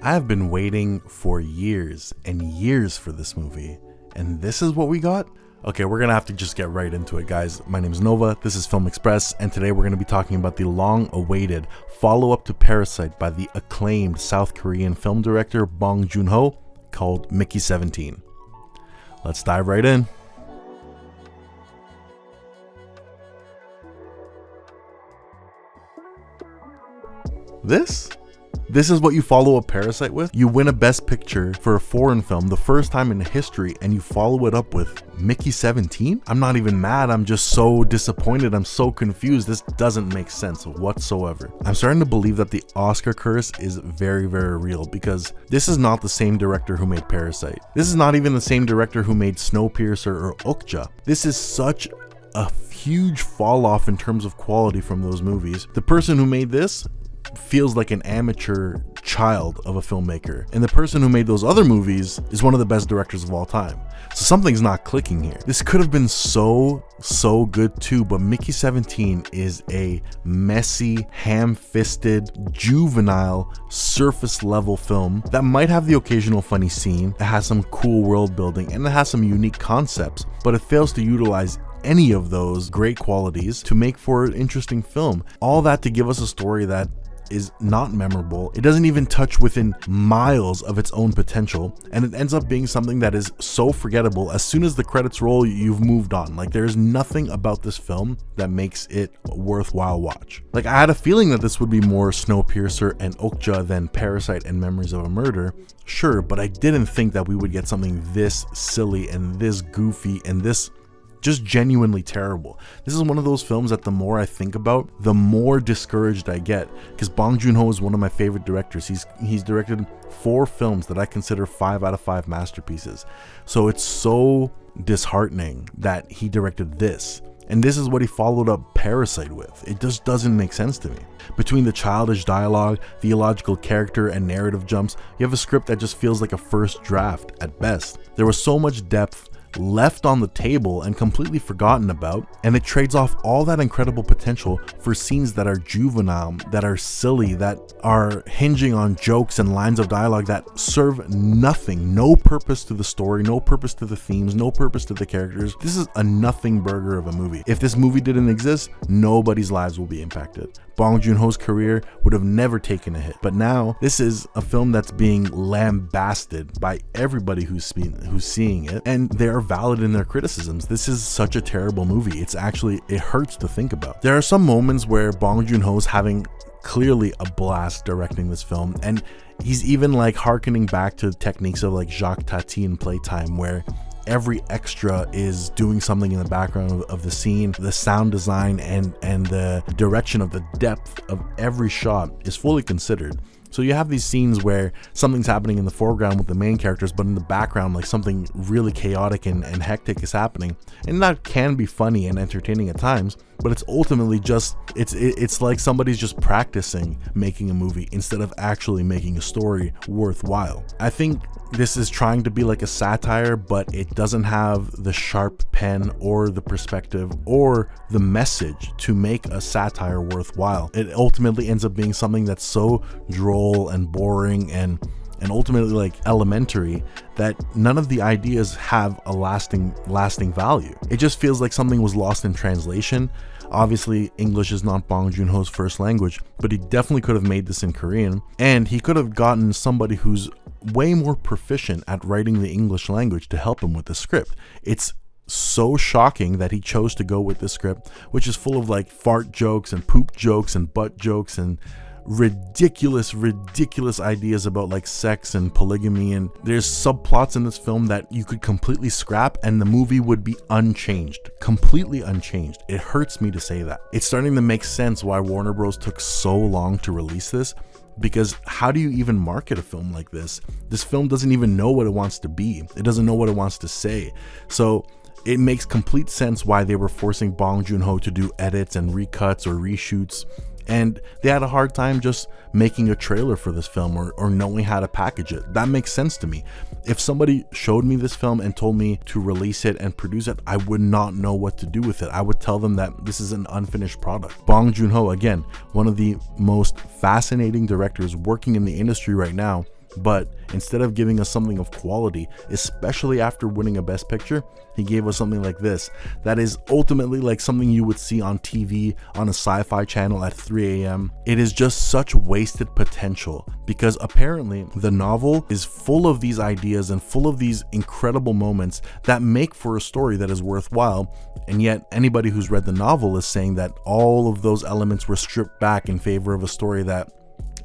I have been waiting for years and years for this movie, and this is what we got? Okay, we're gonna have to just get right into it, guys. My name is Nova, this is Film Express, and today we're gonna be talking about the long-awaited follow-up to Parasite by the acclaimed South Korean film director Bong Joon Ho, called Mickey 17. Let's dive right in. This is what you follow a Parasite with? You win a Best Picture for a foreign film the first time in history, and you follow it up with Mickey 17? I'm not even mad, I'm just so disappointed, I'm so confused. This doesn't make sense whatsoever. I'm starting to believe that the Oscar curse is very, very real, because this is not the same director who made Parasite. This is not even the same director who made Snowpiercer or Okja. This is such a huge fall off in terms of quality from those movies. The person who made this feels like an amateur child of a filmmaker, and the person who made those other movies is one of the best directors of all time. So something's not clicking here. This could have been so good too, but Mickey 17 is a messy, ham-fisted, juvenile, surface level film that might have the occasional funny scene. It has some cool world building and it has some unique concepts, but it fails to utilize any of those great qualities to make for an interesting film. All that to give us a story that is not memorable. It doesn't even touch within miles of its own potential, and it ends up being something that is so forgettable. As soon as the credits roll, you've moved on. Like, there's nothing about this film that makes it a worthwhile watch. Like, I had a feeling that this would be more Snowpiercer and Okja than Parasite and Memories of a Murder, sure, but I didn't think that we would get something this silly and this goofy and this just genuinely terrible. This is one of those films that the more I think about, the more discouraged I get, because Bong Joon Ho is one of my favorite directors. He's directed 4 films that I consider 5 out of 5 masterpieces. So it's so disheartening that he directed this. And this is what he followed up Parasite with. It just doesn't make sense to me. Between the childish dialogue, the illogical character and narrative jumps, you have a script that just feels like a first draft at best. There was so much depth left on the table and completely forgotten about, and it trades off all that incredible potential for scenes that are juvenile, that are silly, that are hinging on jokes and lines of dialogue that serve nothing, no purpose to the story, no purpose to the themes, no purpose to the characters. This is a nothing burger of a movie. If this movie didn't exist, nobody's lives will be impacted. Bong Joon Ho's career would have never taken a hit, but now this is a film that's being lambasted by everybody who's seeing it, and they're valid in their criticisms. This is such a terrible movie. It hurts to think about. There are some moments where Bong Joon Ho's having clearly a blast directing this film, and he's even like harkening back to techniques of like Jacques Tati in Playtime, where every extra is doing something in the background of the scene. The sound design and the direction of the depth of every shot is fully considered. So you have these scenes where something's happening in the foreground with the main characters, but in the background, like something really chaotic and hectic is happening. And that can be funny and entertaining at times, but it's ultimately just, it's like somebody's just practicing making a movie instead of actually making a story worthwhile. I think this is trying to be like a satire, but it doesn't have the sharp pen or the perspective or the message to make a satire worthwhile. It ultimately ends up being something that's so droll and boring and ultimately like elementary that none of the ideas have a lasting value. It just feels like something was lost in translation. Obviously, English is not Bong Joon Ho's first language, but he definitely could have made this in Korean, and he could have gotten somebody who's way more proficient at writing the English language to help him with the script. It's so shocking that he chose to go with this script, which is full of like fart jokes and poop jokes and butt jokes and ridiculous ideas about like sex and polygamy, and there's subplots in this film that you could completely scrap and the movie would be completely unchanged. It hurts me to say that. It's starting to make sense why Warner Bros took so long to release this, because how do you even market a film like this? This film doesn't even know what it wants to be. It doesn't know what it wants to say. So it makes complete sense why they were forcing Bong Joon Ho to do edits and recuts or reshoots, and they had a hard time just making a trailer for this film or knowing how to package it. That makes sense to me. If somebody showed me this film and told me to release it and produce it, I would not know what to do with it. I would tell them that this is an unfinished product. Bong Joon Ho, again, one of the most fascinating directors working in the industry right now, But instead of giving us something of quality, especially after winning a Best Picture, he gave us something like this that is ultimately like something you would see on TV on a sci-fi channel at 3 a.m. It is just such wasted potential, because apparently the novel is full of these ideas and full of these incredible moments that make for a story that is worthwhile, and yet anybody who's read the novel is saying that all of those elements were stripped back in favor of a story that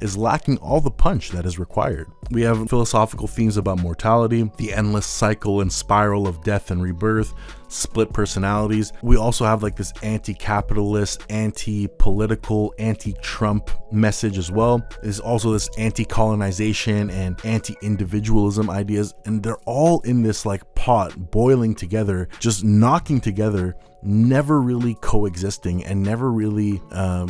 is lacking all the punch that is required. We have philosophical themes about mortality, the endless cycle and spiral of death and rebirth, split personalities. We also have like this anti-capitalist, anti-political, anti-Trump message as well. There's also this anti-colonization and anti-individualism ideas, and they're all in this like pot boiling together, just knocking together, never really coexisting and never really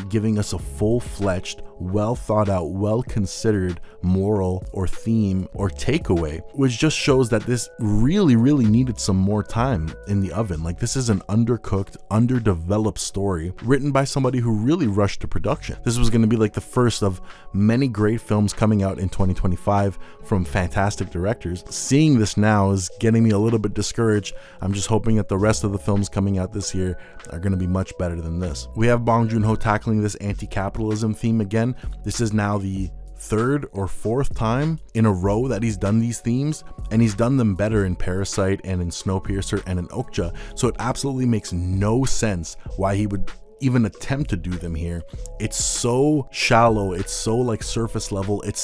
giving us a full-fledged, well thought out, well considered moral or theme or takeaway, which just shows that this really needed some more time in the oven. Like, this is an undercooked, underdeveloped story written by somebody who really rushed to production. This was going to be like the first of many great films coming out in 2025 from fantastic directors. Seeing this now is getting me a little bit discouraged. I'm just hoping that the rest of the films coming out this year are going to be much better than this. We have Bong Joon Ho tackling this anti-capitalism theme again. This is now the third or fourth time in a row that he's done these themes, and he's done them better in Parasite and in Snowpiercer and in Okja. So it absolutely makes no sense why he would even attempt to do them here. It's so shallow, it's so like surface level, it's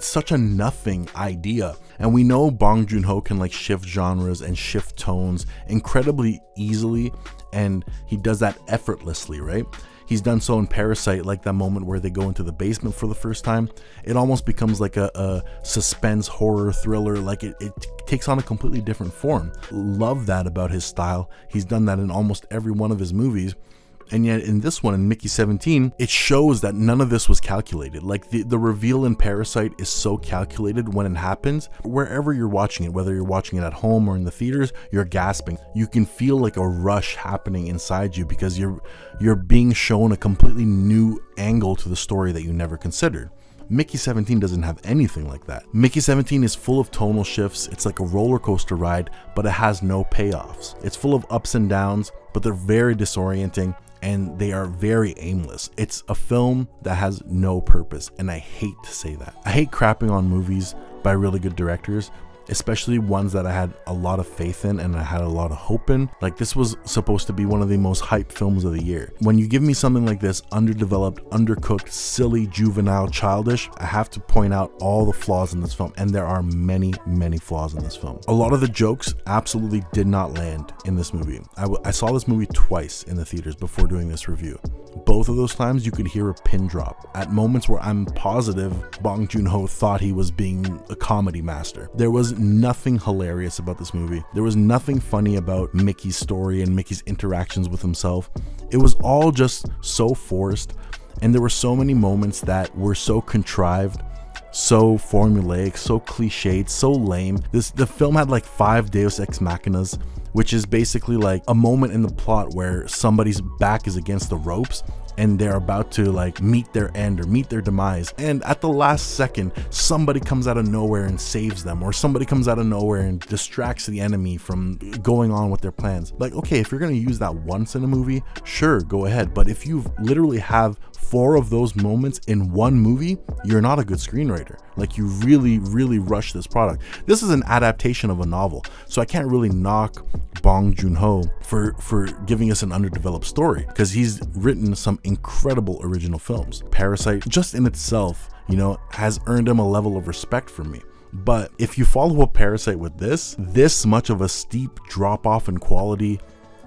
such a nothing idea. And we know Bong Joon Ho can like shift genres and shift tones incredibly easily, and he does that effortlessly, right? He's done so in Parasite, like that moment where they go into the basement for the first time. It almost becomes like a suspense horror thriller, like it takes on a completely different form. Love that about his style. He's done that in almost every one of his movies. And yet in this one, in Mickey 17, it shows that none of this was calculated. Like the reveal in Parasite is so calculated when it happens. Wherever you're watching it, whether you're watching it at home or in the theaters, you're gasping. You can feel like a rush happening inside you because you're being shown a completely new angle to the story that you never considered. Mickey 17 doesn't have anything like that. Mickey 17 is full of tonal shifts. It's like a roller coaster ride, but it has no payoffs. It's full of ups and downs, but they're very disorienting, and they are very aimless. It's a film that has no purpose, and I hate to say that. I hate crapping on movies by really good directors, especially ones that I had a lot of faith in and I had a lot of hope in. Like, this was supposed to be one of the most hyped films of the year. When you give me something like this, underdeveloped, undercooked, silly, juvenile, childish, I have to point out all the flaws in this film, and there are many flaws in this film. A lot of the jokes absolutely did not land in this movie. I saw this movie twice in the theaters before doing this review. Both of those times you could hear a pin drop at moments where I'm positive Bong Joon Ho thought he was being a comedy master. There was nothing hilarious about this movie. There was nothing funny about Mickey's story and Mickey's interactions with himself. It was all just so forced, and there were so many moments that were so contrived, so formulaic, so cliched, so lame. The film had like 5 Deus Ex Machinas, which is basically like a moment in the plot where somebody's back is against the ropes and they're about to like meet their end or meet their demise, and at the last second somebody comes out of nowhere and saves them, or somebody comes out of nowhere and distracts the enemy from going on with their plans. Like, okay, if you're gonna use that once in a movie, sure, go ahead, but if you literally have 4 of those moments in one movie, you're not a good screenwriter. Like, you really rush this product. This is an adaptation of a novel, so I can't really knock Bong Joon Ho for giving us an underdeveloped story, because he's written some incredible original films. Parasite, just in itself, has earned him a level of respect from me. But if you follow up Parasite with this much of a steep drop off in quality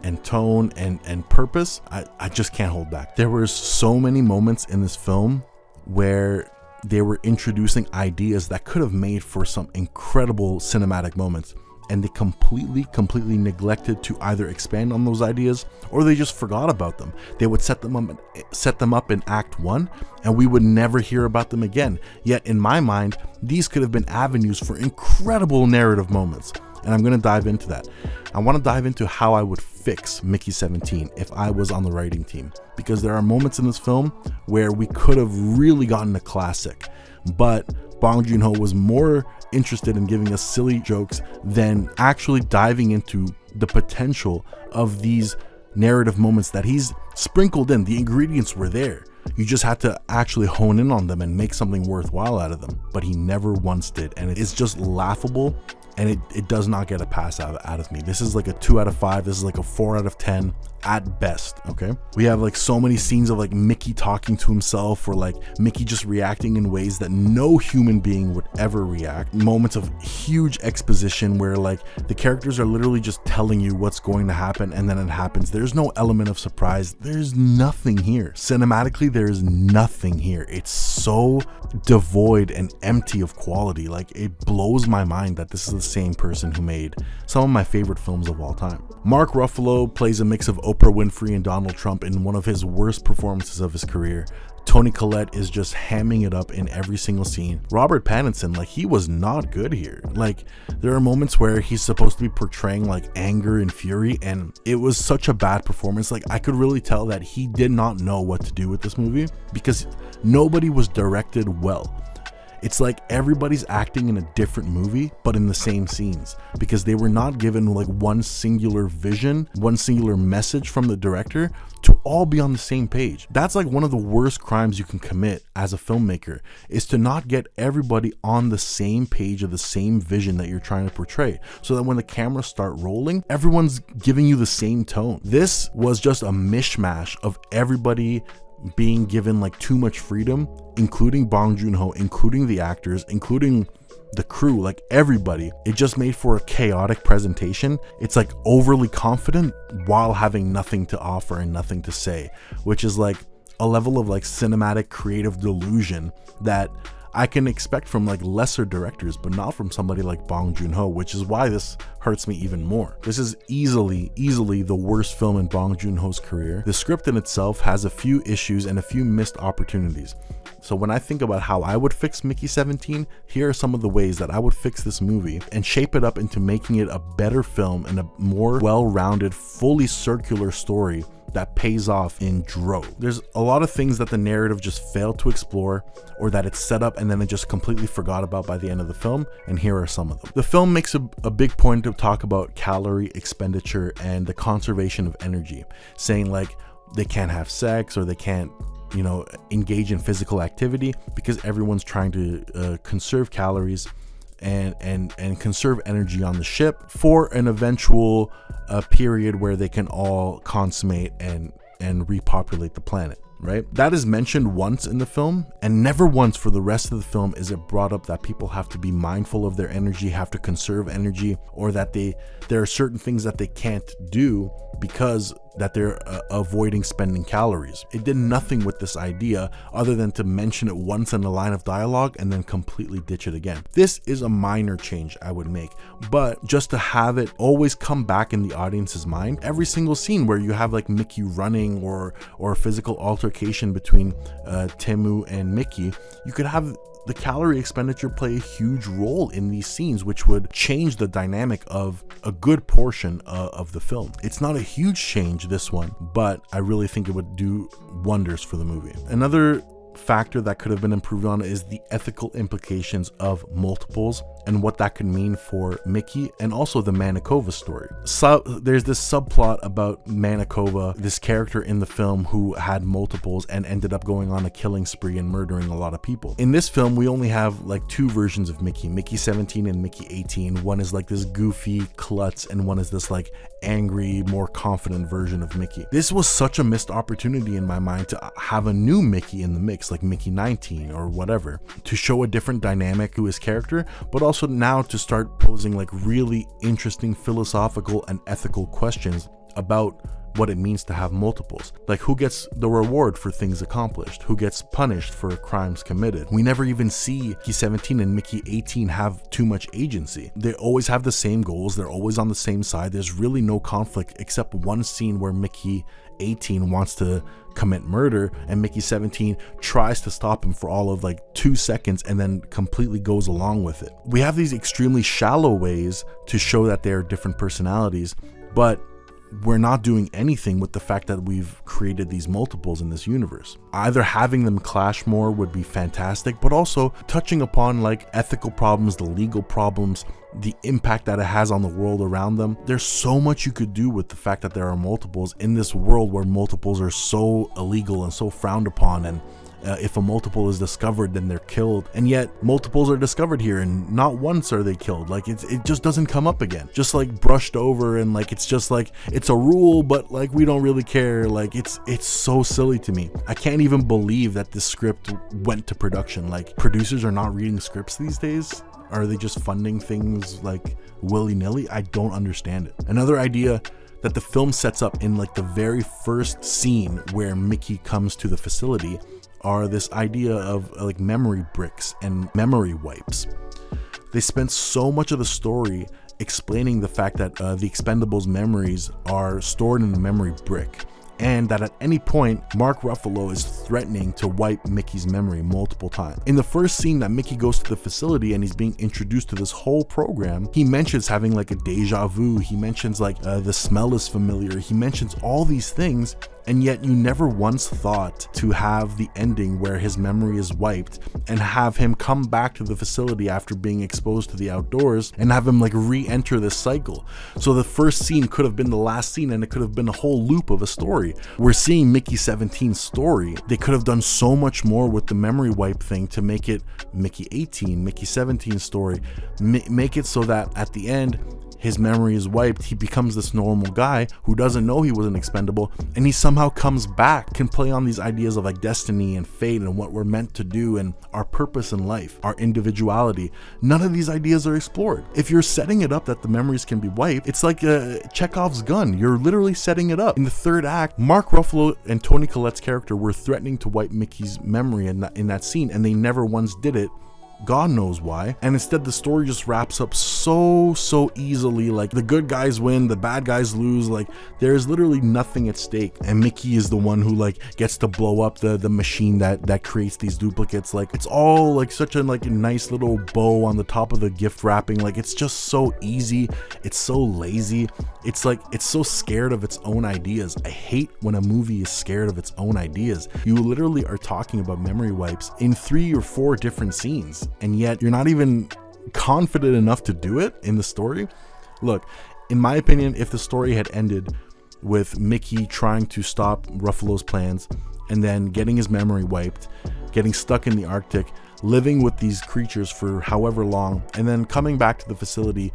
and tone and purpose, I just can't hold back. There were so many moments in this film where they were introducing ideas that could have made for some incredible cinematic moments, and they completely neglected to either expand on those ideas, or they just forgot about them. They would set them up in Act 1, and we would never hear about them again. Yet in my mind, these could have been avenues for incredible narrative moments, and I'm going to dive into that. I want to dive into how I would fix Mickey 17 if I was on the writing team, because there are moments in this film where we could have really gotten a classic. but Bong Joon Ho was more interested in giving us silly jokes than actually diving into the potential of these narrative moments that he's sprinkled in. The ingredients were there. You just had to actually hone in on them and make something worthwhile out of them. But he never once did. And it's just laughable. And it does not get a pass out of me. This is like a 2 out of 5. This is like a 4 out of 10 at best. Okay, we have like so many scenes of like Mickey talking to himself, or like Mickey just reacting in ways that no human being would ever react. Moments of huge exposition where like the characters are literally just telling you what's going to happen, and then it happens. There's no element of surprise. There's nothing here. Cinematically, there's nothing here. It's so devoid and empty of quality. Like, it blows my mind that this is the same person who made some of my favorite films of all time. Mark Ruffalo plays a mix of Oprah Winfrey and Donald Trump in one of his worst performances of his career. Toni Collette is just hamming it up in every single scene. Robert Pattinson, like, he was not good here. Like, there are moments where he's supposed to be portraying like anger and fury, and it was such a bad performance. Like, I could really tell that he did not know what to do with this movie because nobody was directed well. It's like everybody's acting in a different movie, but in the same scenes, because they were not given like one singular vision, one singular message from the director to all be on the same page. That's like one of the worst crimes you can commit as a filmmaker, is to not get everybody on the same page of the same vision that you're trying to portray, so that when the cameras start rolling, everyone's giving you the same tone. This was just a mishmash of everybody being given like too much freedom, including Bong Joon Ho, including the actors, including the crew, like everybody. It just made for a chaotic presentation. It's like overly confident while having nothing to offer and nothing to say, which is like a level of like cinematic creative delusion that I can expect from like lesser directors, but not from somebody like Bong Joon Ho, which is why this hurts me even more. This is easily the worst film in Bong Joon Ho's career. The script in itself has a few issues and a few missed opportunities. So when I think about how I would fix Mickey 17, here are some of the ways that I would fix this movie and shape it up into making it a better film and a more well-rounded, fully circular story that pays off in droves. There's a lot of things that the narrative just failed to explore, or that it's set up and then it just completely forgot about by the end of the film, and here are some of them. The film makes a big point to talk about calorie expenditure and the conservation of energy, saying like they can't have sex or they can't, you know, engage in physical activity because everyone's trying to conserve calories and conserve energy on the ship for an eventual period where they can all consummate and repopulate the planet, right? That is mentioned once in the film, and never once for the rest of the film is it brought up that people have to be mindful of their energy, have to conserve energy, or that there are certain things that they can't do because that they're avoiding spending calories. It did nothing with this idea other than to mention it once in a line of dialogue and then completely ditch it again. This is a minor change I would make, but just to have it always come back in the audience's mind, every single scene where you have like Mickey running or a physical altercation between Temu and Mickey, you could have the calorie expenditure play a huge role in these scenes, which would change the dynamic of a good portion of the film. It's not a huge change, this one, but I really think it would do wonders for the movie. Another factor that could have been improved on is the ethical implications of multiples and what that could mean for Mickey and also the Manakova story. So there's this subplot about Manakova, this character in the film who had multiples and ended up going on a killing spree and murdering a lot of people. In this film, we only have like two versions of Mickey, Mickey 17 and Mickey 18. One is like this goofy klutz and one is this like angry, more confident version of Mickey. This was such a missed opportunity in my mind to have a new Mickey in the mix, like Mickey 19 or whatever, to show a different dynamic to his character, but also now to start posing like really interesting philosophical and ethical questions about what it means to have multiples. Like, who gets the reward for things accomplished? Who gets punished for crimes committed? We never even see Mickey 17 and Mickey 18 have too much agency. They always have the same goals. They're always on the same side. There's really no conflict except one scene where Mickey 18 wants to commit murder and Mickey 17 tries to stop him for all of like 2 seconds and then completely goes along with it. We have these extremely shallow ways to show that they're different personalities, but we're not doing anything with the fact that we've created these multiples in this universe. Either having them clash more would be fantastic, but also touching upon like ethical problems, the legal problems, the impact that it has on the world around them. There's so much you could do with the fact that there are multiples in this world where multiples are so illegal and so frowned upon, and if a multiple is discovered, then they're killed. And yet multiples are discovered here, and not once are they killed. Like it just doesn't come up again, just like brushed over, and like it's just like it's a rule, but like we don't really care. Like it's so silly to me. I can't even believe that this script went to production. Like, producers are not reading scripts these days. Are they just funding things like willy-nilly? I don't understand it. Another idea that the film sets up in like the very first scene where Mickey comes to the facility are this idea of like memory bricks and memory wipes. They spent so much of the story explaining the fact that the Expendables memories are stored in a memory brick, and that at any point Mark Ruffalo is threatening to wipe Mickey's memory multiple times. In the first scene that Mickey goes to the facility and he's being introduced to this whole program, he mentions having like a deja vu. He mentions like the smell is familiar. He mentions all these things, and yet you never once thought to have the ending where his memory is wiped and have him come back to the facility after being exposed to the outdoors and have him like re-enter this cycle. So the first scene could have been the last scene, and it could have been a whole loop of a story. We're seeing Mickey 17's story. They could have done so much more with the memory wipe thing to make it Mickey 18, Mickey 17 story. Make it so that at the end, his memory is wiped, he becomes this normal guy who doesn't know he was an expendable, and he somehow comes back, can play on these ideas of like destiny and fate and what we're meant to do and our purpose in life, our individuality. None of these ideas are explored. If you're setting it up that the memories can be wiped, it's like Chekhov's gun. You're literally setting it up. In the third act, Mark Ruffalo and Toni Collette's character were threatening to wipe Mickey's memory in that scene, and they never once did it. God knows why. And instead the story just wraps up so easily. Like, the good guys win, the bad guys lose. Like, there's literally nothing at stake, and Mickey is the one who like gets to blow up the machine that creates these duplicates. Like, it's all like such a like a nice little bow on the top of the gift wrapping. Like, it's just so easy, it's so lazy. It's like it's so scared of its own ideas. I hate when a movie is scared of its own ideas. You literally are talking about memory wipes in 3 or 4 different scenes, and yet you're not even confident enough to do it in the story. Look, in my opinion, if the story had ended with Mickey trying to stop Ruffalo's plans and then getting his memory wiped, getting stuck in the Arctic, living with these creatures for however long, and then coming back to the facility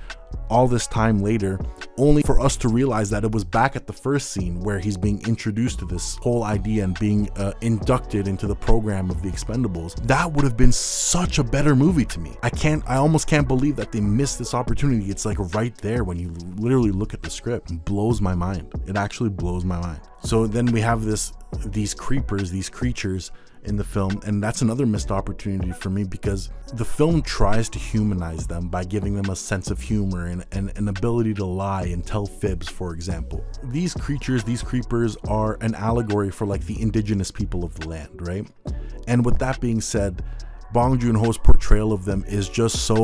all this time later, only for us to realize that it was back at the first scene where he's being introduced to this whole idea and being inducted into the program of the Expendables, that would have been such a better movie to me. I almost can't believe that they missed this opportunity. It's like right there when you literally look at the script. It blows my mind. It actually blows my mind. So then we have these creepers, these creatures in the film, and that's another missed opportunity for me, because the film tries to humanize them by giving them a sense of humor and an ability to lie and tell fibs. For example, these creatures, these creepers, are an allegory for like the indigenous people of the land, right? And with that being said, Bong Joon Ho's portrayal of them is just so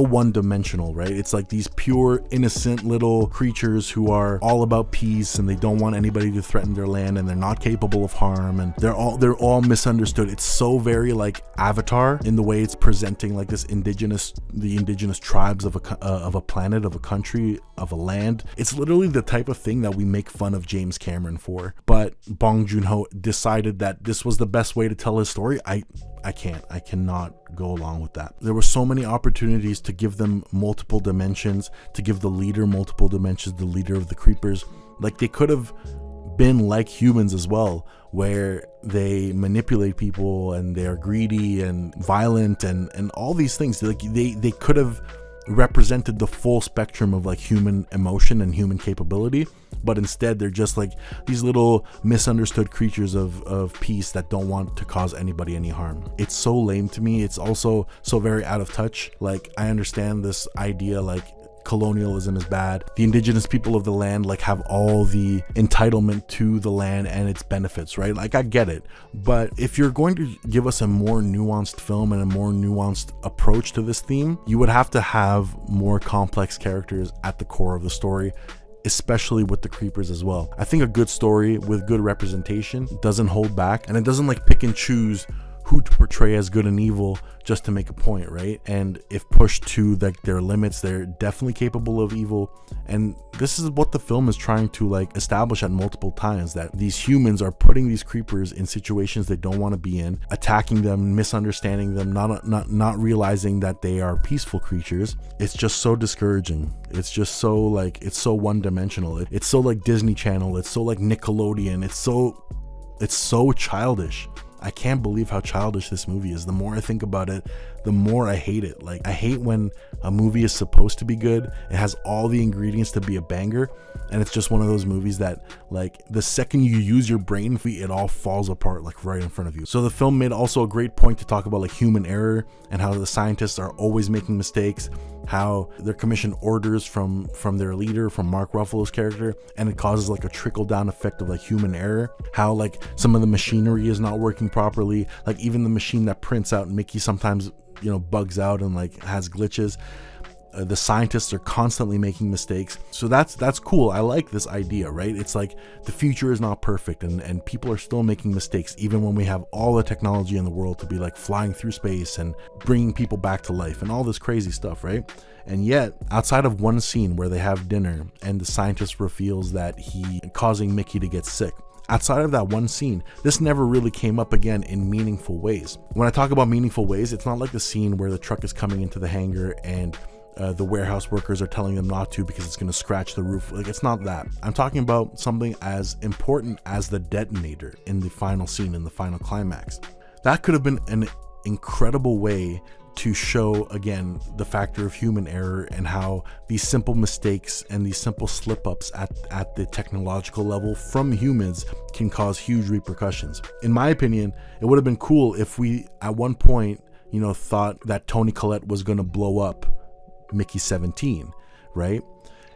one-dimensional, right? It's like these pure, innocent little creatures who are all about peace, and they don't want anybody to threaten their land, and they're not capable of harm, and they're all misunderstood. It's so very like Avatar in the way it's presenting like the indigenous tribes of a planet, of a country, of a land. It's literally the type of thing that we make fun of James Cameron for. But Bong Joon Ho decided that this was the best way to tell his story. I cannot go along with that. There were so many opportunities to give them multiple dimensions, to give the leader multiple dimensions, the leader of the creepers. Like, they could have been like humans as well, where they manipulate people and they're greedy and violent and all these things. Like, they could have represented the full spectrum of like human emotion and human capability, but instead they're just like these little misunderstood creatures of peace that don't want to cause anybody any harm. It's so lame to me. It's also so very out of touch. Like, I understand this idea like colonialism is bad, the indigenous people of the land like have all the entitlement to the land and its benefits, right? Like, I get it, but if you're going to give us a more nuanced film and a more nuanced approach to this theme, you would have to have more complex characters at the core of the story. especially with the creepers as well. I think a good story with good representation doesn't hold back, and it doesn't like pick and choose who to portray as good and evil just to make a point, right? And if pushed to like their limits, they're definitely capable of evil. And this is what the film is trying to like establish at multiple times, that these humans are putting these creepers in situations they don't want to be in, attacking them, misunderstanding them, not realizing that they are peaceful creatures. It's just so discouraging. It's just so like, it's so one-dimensional. It's so like Disney Channel. It's so like Nickelodeon. It's so childish. I can't believe how childish this movie is. The more I think about it, the more I hate it. Like, I hate when a movie is supposed to be good, it has all the ingredients to be a banger, and it's just one of those movies that, like, the second you use your brain, it all falls apart, like, right in front of you. So the film made also a great point to talk about, like, human error and how the scientists are always making mistakes, how they're commissioned orders from their leader, from Mark Ruffalo's character, and it causes like a trickle down effect of like human error, how like some of the machinery is not working properly, like even the machine that prints out Mickey sometimes, you know, bugs out and like has glitches. The scientists are constantly making mistakes. So that's cool. I like this idea, right? It's like the future is not perfect, and people are still making mistakes even when we have all the technology in the world to be like flying through space and bringing people back to life and all this crazy stuff, right? And yet, outside of one scene where they have dinner and the scientist reveals that he causing Mickey to get sick, outside of that one scene, this never really came up again in meaningful ways. When I talk about meaningful ways, it's not like the scene where the truck is coming into the hangar and the warehouse workers are telling them not to because it's going to scratch the roof. Like, it's not that. I'm talking about something as important as the detonator in the final scene, in the final climax. That could have been an incredible way to show, again, the factor of human error and how these simple mistakes and these simple slip-ups at the technological level from humans can cause huge repercussions. In my opinion, it would have been cool if we, at one point, you know, thought that Toni Collette was going to blow up Mickey 17, right?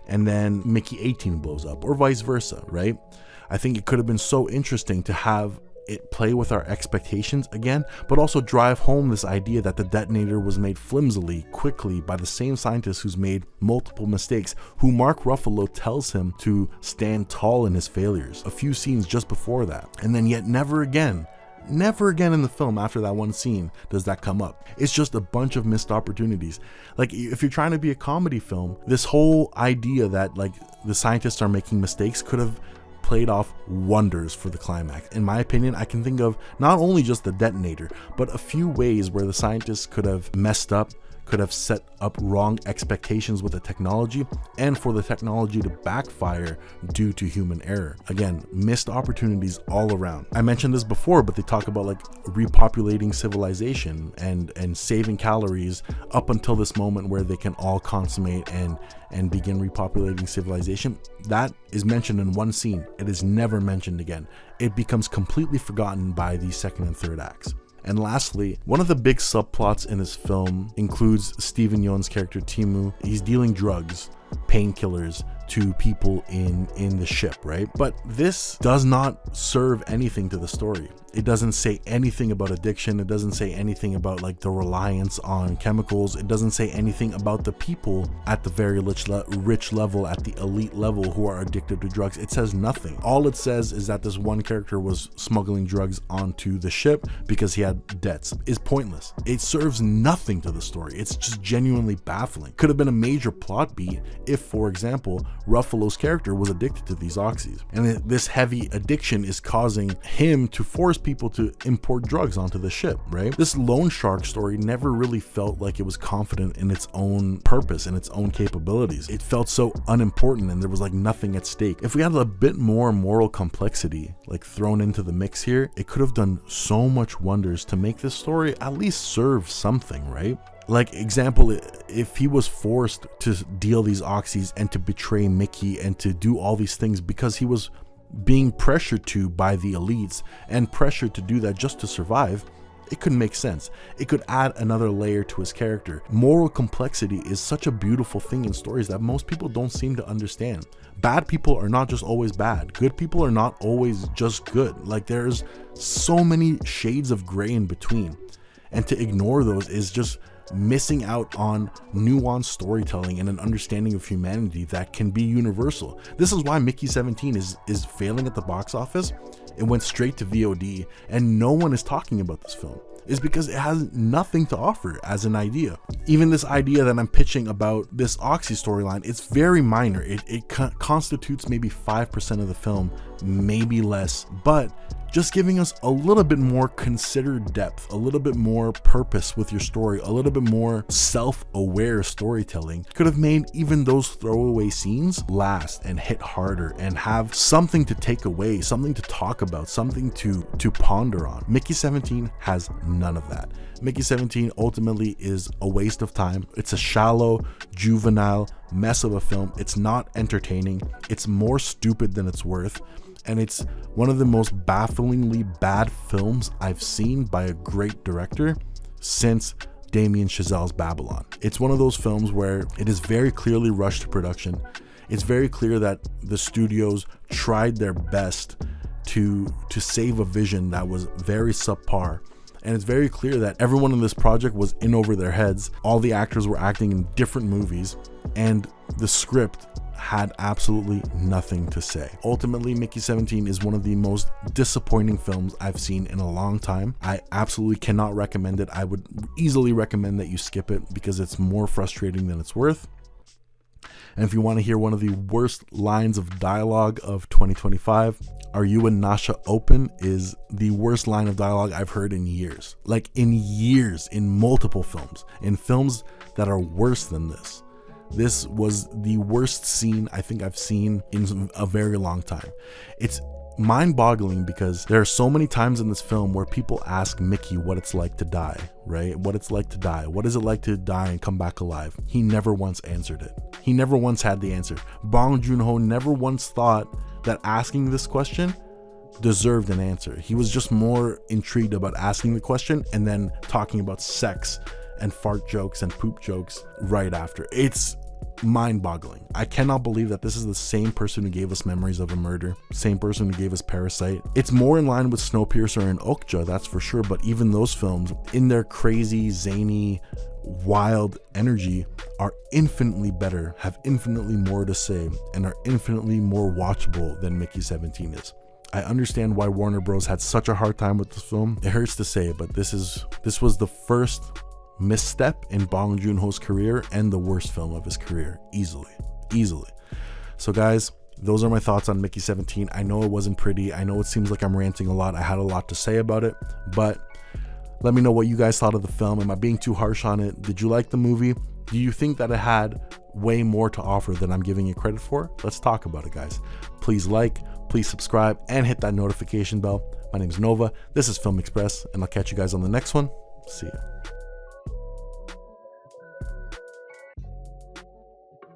And then Mickey 18 blows up, or vice versa, right? I think it could have been so interesting to have it play with our expectations again, but also drive home this idea that the detonator was made flimsily, quickly, by the same scientist who's made multiple mistakes, who Mark Ruffalo tells him to stand tall in his failures a few scenes just before that. And then yet never again in the film after that one scene does that come up. It's just a bunch of missed opportunities. Like, if you're trying to be a comedy film, this whole idea that like the scientists are making mistakes could have played off wonders for the climax. In my opinion, I can think of not only just the detonator, but a few ways where the scientists could have messed up, could have set up wrong expectations with the technology, and for the technology to backfire due to human error. Again, missed opportunities all around. I mentioned this before, but they talk about like repopulating civilization and saving calories up until this moment where they can all consummate and begin repopulating civilization. That is mentioned in one scene. It is never mentioned again. It becomes completely forgotten by the second and third acts. And lastly, one of the big subplots in this film includes Steven Yeun's character Timu. He's dealing drugs, painkillers, to people in the ship, right? But this does not serve anything to the story. It doesn't say anything about addiction. It doesn't say anything about like the reliance on chemicals. It doesn't say anything about the people at the very rich level, at the elite level, who are addicted to drugs. It says nothing. All it says is that this one character was smuggling drugs onto the ship because he had debts. It's pointless. It serves nothing to the story. It's just genuinely baffling. Could have been a major plot beat if, for example, Ruffalo's character was addicted to these oxys, and this heavy addiction is causing him to force people to import drugs onto the ship, right? This loan shark story never really felt like it was confident in its own purpose and its own capabilities. It felt so unimportant, and there was like nothing at stake. If we had a bit more moral complexity like thrown into the mix here, it could have done so much wonders to make this story at least serve something, right? Like, example, if he was forced to deal these oxys and to betray Mickey and to do all these things because he was being pressured to by the elites and pressured to do that just to survive, it could make sense. It could add another layer to his character. Moral complexity is such a beautiful thing in stories that most people don't seem to understand. Bad people are not just always bad. Good people are not always just good. Like, there's so many shades of gray in between. And to ignore those is just missing out on nuanced storytelling and an understanding of humanity that can be universal. This is why Mickey 17 is failing at the box office. It went straight to VOD and no one is talking about this film. Is because it has nothing to offer as an idea. Even this idea that I'm pitching about this Oxy storyline, it's very minor. It constitutes maybe 5% of the film, maybe less, but just giving us a little bit more considered depth, a little bit more purpose with your story, a little bit more self-aware storytelling could have made even those throwaway scenes last and hit harder and have something to take away, something to talk about, something to ponder on. Mickey 17 has none of that. Mickey 17 ultimately is a waste of time. It's a shallow, juvenile mess of a film. It's not entertaining. It's more stupid than it's worth. And it's one of the most bafflingly bad films I've seen by a great director since Damien Chazelle's Babylon. It's one of those films where it is very clearly rushed to production. It's very clear that the studios tried their best to save a vision that was very subpar. And it's very clear that everyone in this project was in over their heads. All the actors were acting in different movies, and the script had absolutely nothing to say. Ultimately, Mickey 17 is one of the most disappointing films I've seen in a long time. I absolutely cannot recommend it. I would easily recommend that you skip it because it's more frustrating than it's worth. And if you want to hear one of the worst lines of dialogue of 2025, "Are you and Nasha open?" is the worst line of dialogue I've heard in years. Like in years, in multiple films, in films that are worse than this. This was the worst scene I think I've seen in a very long time. It's mind-boggling because there are so many times in this film where people ask Mickey what it's like to die, right? What it's like to die. What is it like to die and come back alive? He never once answered it. He never once had the answer. Bong Joon Ho never once thought that asking this question deserved an answer. He was just more intrigued about asking the question and then talking about sex and fart jokes and poop jokes right after. It's mind-boggling. I cannot believe that this is the same person who gave us Memories of a Murder, same person who gave us Parasite. It's more in line with Snowpiercer and Okja, that's for sure, but even those films, in their crazy, zany, wild energy, are infinitely better, have infinitely more to say, and are infinitely more watchable than Mickey 17 is. I understand why Warner Bros. Had such a hard time with this film. It hurts to say it, but this was the first misstep in Bong Joon Ho's career and the worst film of his career, easily. So guys, those are my thoughts on Mickey 17. I know it wasn't pretty. I know it seems like I'm ranting a lot. I had a lot to say about it, but let me know what you guys thought of the film. Am I being too harsh on it? Did you like the movie? Do you think that it had way more to offer than I'm giving it credit for? Let's talk about it, guys. Please like, please subscribe, and hit that notification bell. My name is Nova. This is Film Express, and I'll catch you guys on the next one. See ya.